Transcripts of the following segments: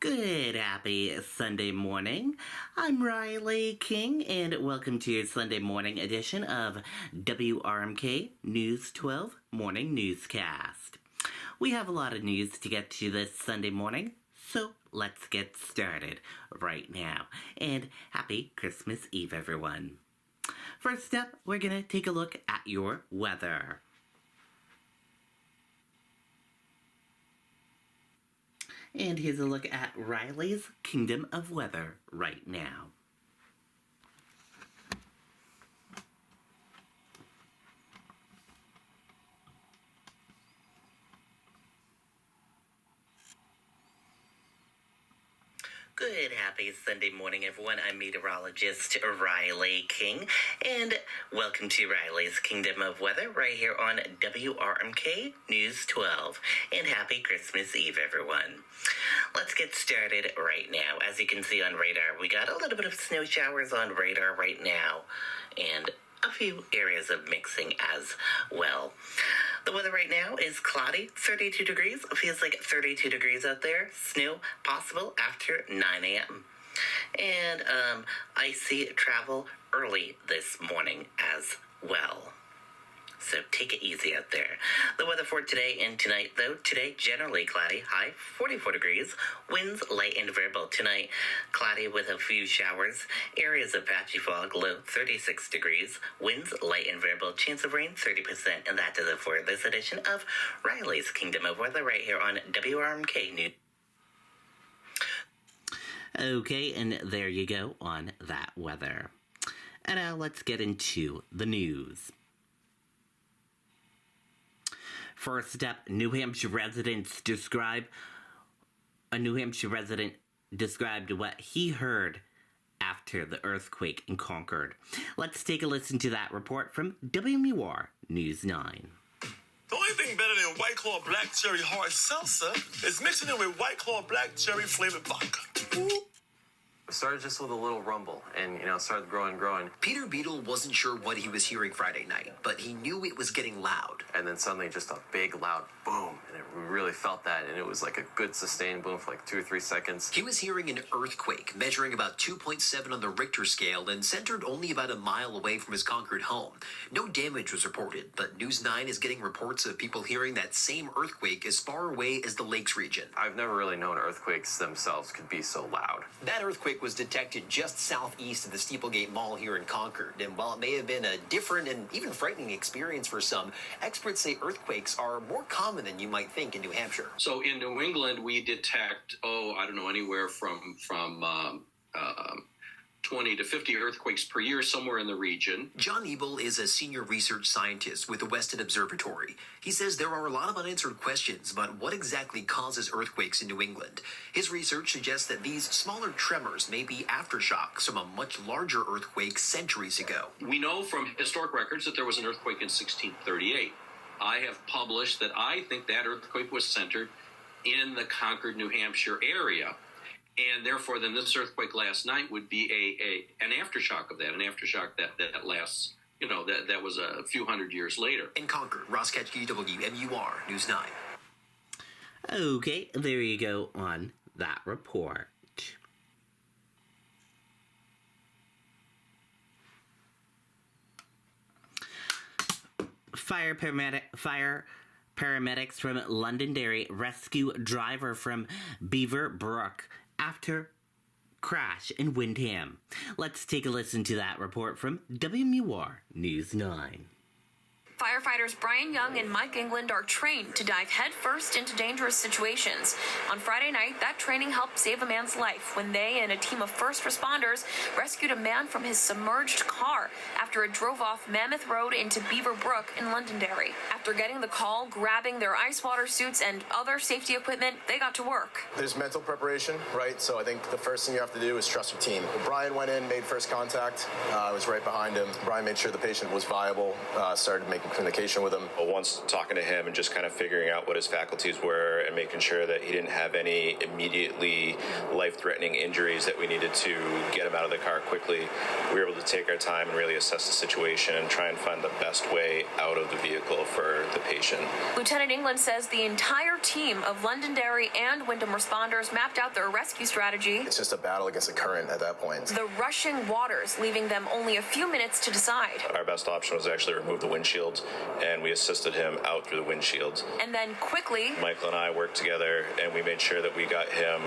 Good happy Sunday morning. I'm Riley King, and welcome to your Sunday morning edition of WRMK News 12 Morning Newscast. We have a lot of news to get to this Sunday morning, so let's get started right now. And happy Christmas Eve, everyone. First up, we're going to take a look at your weather. And here's a look at Riley's Kingdom of Weather right now. Good happy Sunday morning, everyone. I'm meteorologist Riley King, and welcome to Riley's Kingdom of Weather right here on WRMK News 12. And happy Christmas Eve, everyone. Let's get started right now. As you can see on radar, we got a little bit of snow showers on radar right now, and a few areas of mixing as well. The weather right now is cloudy, 32 degrees. It feels like 32 degrees out there. Snow possible after 9 a.m. And icy travel early this morning as well. So take it easy out there. The weather for today and tonight, though. Today, generally cloudy, high 44 degrees. Winds light and variable. Tonight, cloudy with a few showers. Areas of patchy fog, low 36 degrees. Winds light and variable. Chance of rain, 30%. And that does it for this edition of Riley's Kingdom of Weather right here on WRMK News. Okay, and there you go on that weather. And now let's get into the news. First up, a New Hampshire resident described what he heard after the earthquake in Concord. Let's take a listen to that report from WMUR News 9. The only thing better than White Claw Black Cherry Hard Seltzer is mixing it with White Claw Black Cherry Flavored Vodka. Ooh. It started just with a little rumble, and, started growing. Peter Beadle wasn't sure what he was hearing Friday night, but he knew it was getting loud. And then suddenly just a big, loud boom, and we really felt that, and it was like a good sustained boom for like 2 or 3 seconds. He was hearing an earthquake, measuring about 2.7 on the Richter scale, and centered only about a mile away from his Concord home. No damage was reported, but News 9 is getting reports of people hearing that same earthquake as far away as the Lakes region. I've never really known earthquakes themselves could be so loud. That earthquake was detected just southeast of the Steeplegate Mall here in Concord. And while it may have been a different and even frightening experience for some, experts say earthquakes are more common than you might think in New Hampshire. So in New England, we detect, anywhere from 20 to 50 earthquakes per year somewhere in the region. John Ebel is a senior research scientist with the Weston Observatory. He says there are a lot of unanswered questions about what exactly causes earthquakes in New England. His research suggests that these smaller tremors may be aftershocks from a much larger earthquake centuries ago. We know from historic records that there was an earthquake in 1638. I have published that I think that earthquake was centered in the Concord, New Hampshire area. And therefore, then this earthquake last night would be an aftershock of that, an aftershock that lasts, that was a few hundred years later. In Concord, Ross Ketchke, WMUR News 9. Okay, there you go on that report. Fire paramedics from Londonderry rescue driver from Beaver Brook after crash in Windham. Let's take a listen to that report from WMUR News 9. Firefighters Brian Young and Mike England are trained to dive headfirst into dangerous situations. On Friday night, that training helped save a man's life when they and a team of first responders rescued a man from his submerged car after it drove off Mammoth Road into Beaver Brook in Londonderry. After getting the call, grabbing their ice water suits and other safety equipment, they got to work. There's mental preparation, right? So I think the first thing you have to do is trust your team. Brian went in, made first contact. I was right behind him. Brian made sure the patient was viable, started making communication with him. Once talking to him and just kind of figuring out what his faculties were and making sure that he didn't have any immediately life-threatening injuries that we needed to get him out of the car quickly, we were able to take our time and really assess the situation and try and find the best way out of the vehicle for the patient. Lieutenant England says the entire team of Londonderry and Wyndham responders mapped out their rescue strategy. It's just a battle against the current at that point. The rushing waters, leaving them only a few minutes to decide. Our best option was actually remove the windshield, and we assisted him out through the windshield. And then quickly, Michael and I worked together, and we made sure that we got him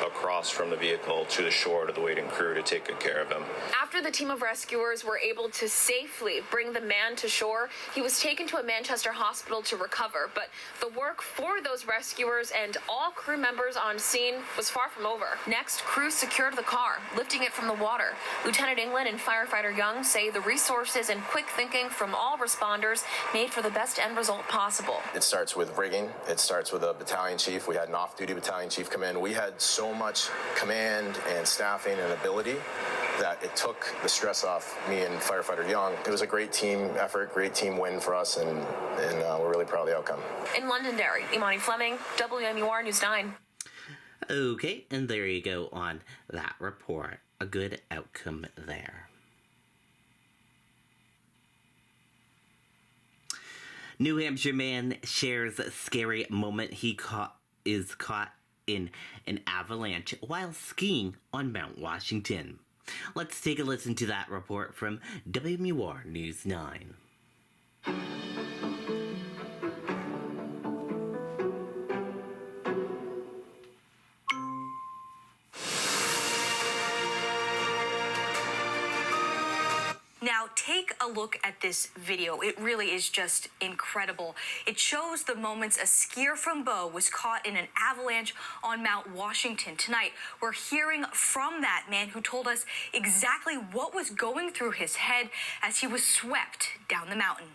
across from the vehicle to the shore to the waiting crew to take good care of him. after the team of rescuers were able to safely bring the man to shore, he was taken to a Manchester hospital to recover. But the work for those rescuers and all crew members on scene was far from over. Next, crews secured the car, lifting it from the water. Lieutenant England and firefighter Young say the resources and quick thinking from all responders made for the best end result possible. It starts with rigging. It starts with a battalion chief. We had an off-duty battalion chief come in. We had so much command and staffing and ability that it took the stress off me and firefighter Young. It was a great team effort, great team win for us, and we're really proud of the outcome. In Londonderry, Imani Fleming, WMUR News 9. Okay, and there you go on that report. A good outcome there. New Hampshire man shares a scary moment he is caught in an avalanche while skiing on Mount Washington. Let's take a listen to that report from WMUR News 9. Now, take a look at this video. It really is just incredible. It shows the moments a skier from Bow was caught in an avalanche on Mount Washington. Tonight, we're hearing from that man who told us exactly what was going through his head as he was swept down the mountain.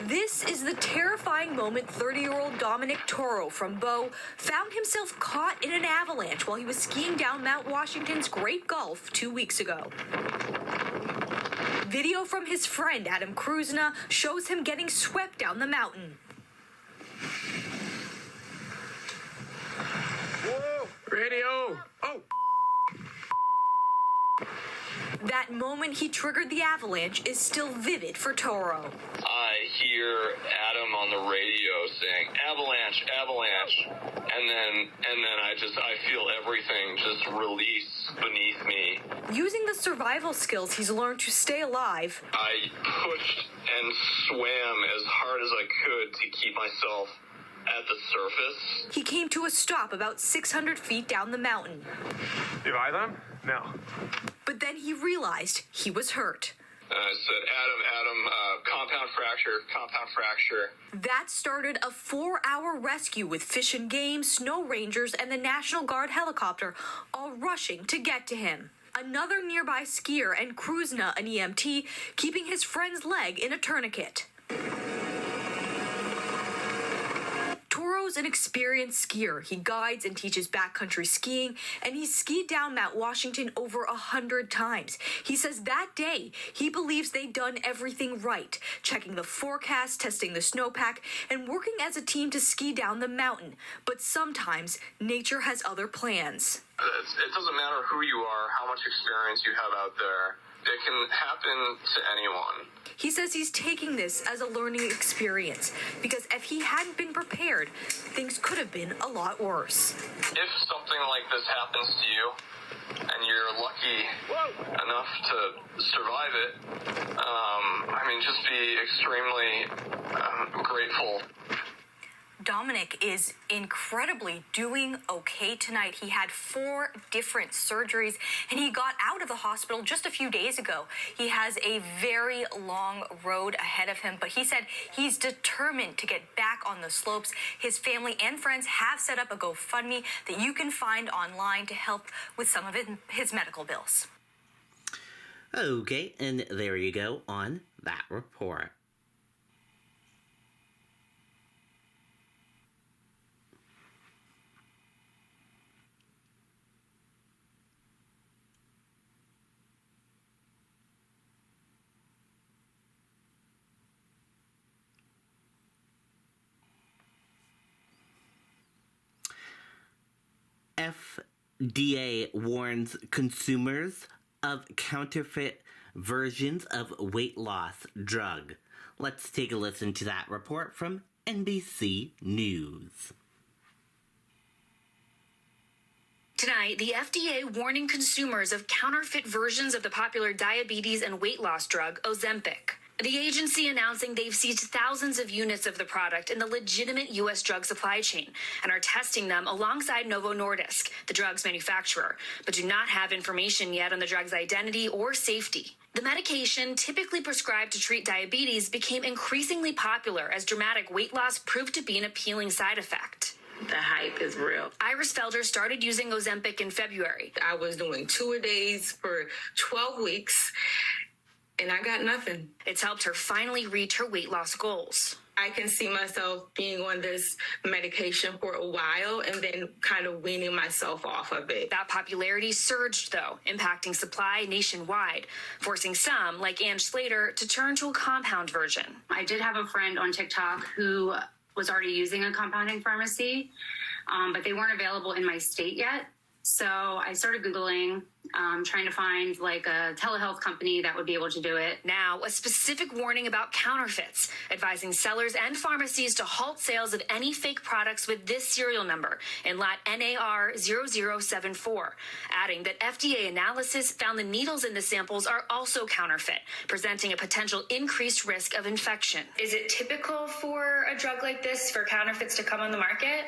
This is the terrifying moment 30-year-old Dominic Toro from Bow found himself caught in an avalanche while he was skiing down Mount Washington's Great Gulf 2 weeks ago. Video from his friend Adam Kruzna shows him getting swept down the mountain. Whoa! Radio! Oh! That moment he triggered the avalanche is still vivid for Toro. I hear Adam on the radio saying, avalanche, avalanche. And then I feel everything just release beneath me. Using the survival skills he's learned to stay alive, I pushed and swam as hard as I could to keep myself at the surface. he came to a stop about 600 feet down the mountain. You buy them? No. But then he realized he was hurt. I said, Adam, compound fracture. That started a 4-hour rescue with Fish and Game, snow rangers, and the National Guard helicopter all rushing to get to him. Another nearby skier and Kruzna, an EMT, keeping his friend's leg in a tourniquet. Toro's an experienced skier. He guides and teaches backcountry skiing, and he's skied down Mount Washington over 100 times. He says that day, he believes they'd done everything right, checking the forecast, testing the snowpack, and working as a team to ski down the mountain. But sometimes, nature has other plans. It doesn't matter who you are, how much experience you have out there. It can happen to anyone. He says he's taking this as a learning experience, because if he hadn't been prepared, things could have been a lot worse. If something like this happens to you, and you're lucky enough to survive it, just be extremely grateful. Dominic is incredibly doing okay tonight. He had 4 different surgeries, and he got out of the hospital just a few days ago. He has a very long road ahead of him, but he said he's determined to get back on the slopes. His family and friends have set up a GoFundMe that you can find online to help with some of his medical bills. Okay, and there you go on that report. FDA warns consumers of counterfeit versions of weight loss drug. Let's take a listen to that report from NBC News. Tonight, the FDA warning consumers of counterfeit versions of the popular diabetes and weight loss drug Ozempic. The agency announcing they've seized thousands of units of the product in the legitimate U.S. drug supply chain and are testing them alongside Novo Nordisk, the drug's manufacturer, but do not have information yet on the drug's identity or safety. The medication, typically prescribed to treat diabetes, became increasingly popular as dramatic weight loss proved to be an appealing side effect. The hype is real. Iris Felder started using Ozempic in February. I was doing 2-a-days for 12 weeks, and I got nothing. It's helped her finally reach her weight loss goals. I can see myself being on this medication for a while and then kind of weaning myself off of it. That popularity surged, though, impacting supply nationwide, forcing some, like Ann Slater, to turn to a compound version. I did have a friend on TikTok who was already using a compounding pharmacy, but they weren't available in my state yet. So I started Googling, trying to find like a telehealth company that would be able to do it. Now, a specific warning about counterfeits, advising sellers and pharmacies to halt sales of any fake products with this serial number in lot NAR 0074, adding that FDA analysis found the needles in the samples are also counterfeit, presenting a potential increased risk of infection. Is it typical for a drug like this for counterfeits to come on the market?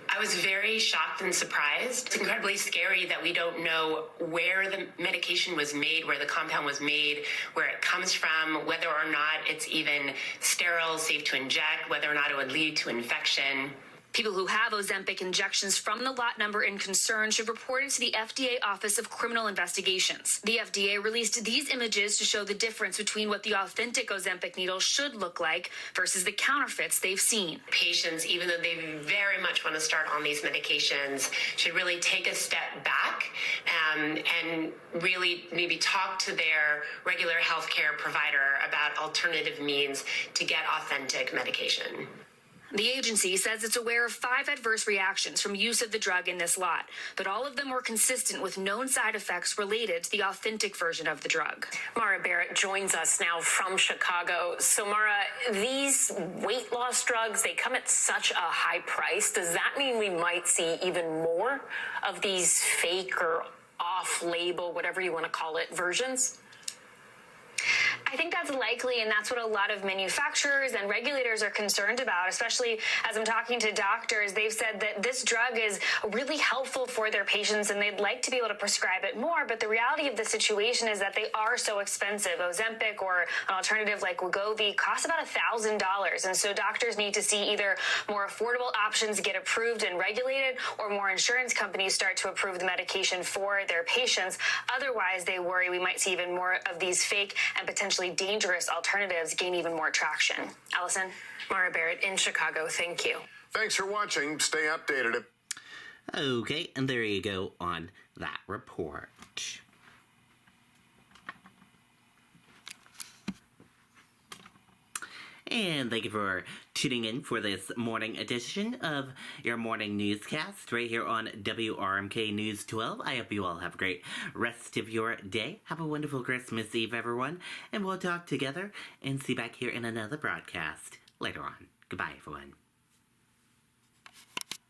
I was very shocked and surprised. It's incredibly scary that we don't know where the medication was made, where the compound was made, where it comes from, whether or not it's even sterile, safe to inject, whether or not it would lead to infection. People who have Ozempic injections from the lot number in concern should report it to the FDA Office of Criminal Investigations. The FDA released these images to show the difference between what the authentic Ozempic needle should look like versus the counterfeits they've seen. Patients, even though they very much want to start on these medications, should really take a step back and really maybe talk to their regular healthcare provider about alternative means to get authentic medication. The agency says it's aware of 5 adverse reactions from use of the drug in this lot, but all of them were consistent with known side effects related to the authentic version of the drug. Mara Barrett joins us now from Chicago. So, Mara, these weight loss drugs, they come at such a high price. Does that mean we might see even more of these fake or off-label, whatever you want to call it, versions? I think that's likely, and that's what a lot of manufacturers and regulators are concerned about, especially as I'm talking to doctors. They've said that this drug is really helpful for their patients, and they'd like to be able to prescribe it more, but the reality of the situation is that they are so expensive. Ozempic or an alternative like Wegovy costs about $1,000, and so doctors need to see either more affordable options get approved and regulated, or more insurance companies start to approve the medication for their patients. Otherwise, they worry we might see even more of these fake and potentially dangerous alternatives gain even more traction. Allison? Mara Barrett in Chicago, thank you. Thanks for watching. Stay updated. Okay, and there you go on that report. And thank you for tuning in for this morning edition of your morning newscast right here on WRMK News 12. I hope you all have a great rest of your day. Have a wonderful Christmas Eve, everyone. And we'll talk together and see you back here in another broadcast later on. Goodbye, everyone.